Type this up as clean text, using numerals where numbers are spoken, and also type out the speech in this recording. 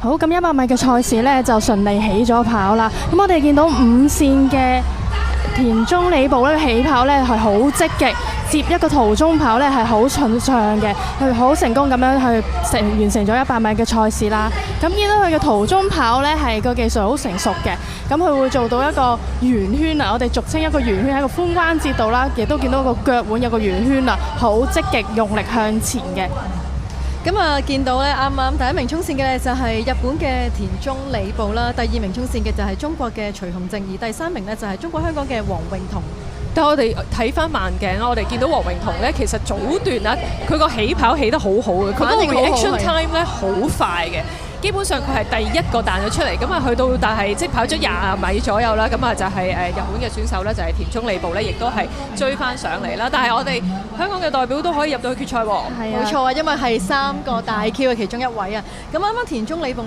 好，咁100米嘅賽事呢，就順利起咗跑啦。咁我哋見到5線嘅田中李步咧起跑咧係好積極，接一個途中跑咧係好順暢嘅，佢好成功咁樣去完成咗100米嘅賽事啦。咁見到佢嘅途中跑咧係個技術好成熟嘅，咁佢會做到一個圓圈啊，我哋俗稱一個圓圈喺個髖關節度啦，亦都見到個腳腕有個圓圈啊，好積極用力向前嘅。咁啊，見到咧啱啱第一名衝線嘅就係日本嘅田中李步啦，第2名衝線嘅就係中國嘅徐洪正，而第3名呢就係中國香港嘅黃泳彤。但我哋睇翻慢鏡啦，我哋見到黃泳彤咧，其實早段啊，佢個起跑起得好好嘅，佢嗰個 reaction time 咧好快嘅。基本上佢係第一個彈咗出嚟，咁啊去到但係即係跑咗20米左右啦，咁啊就係日本嘅選手咧，就係田中李步咧，亦都係追翻上嚟啦。但係我哋香港嘅代表都可以入到去決賽喎。冇錯啊，因為係3個大 Q 嘅其中一位啊。咁啱啱田中李步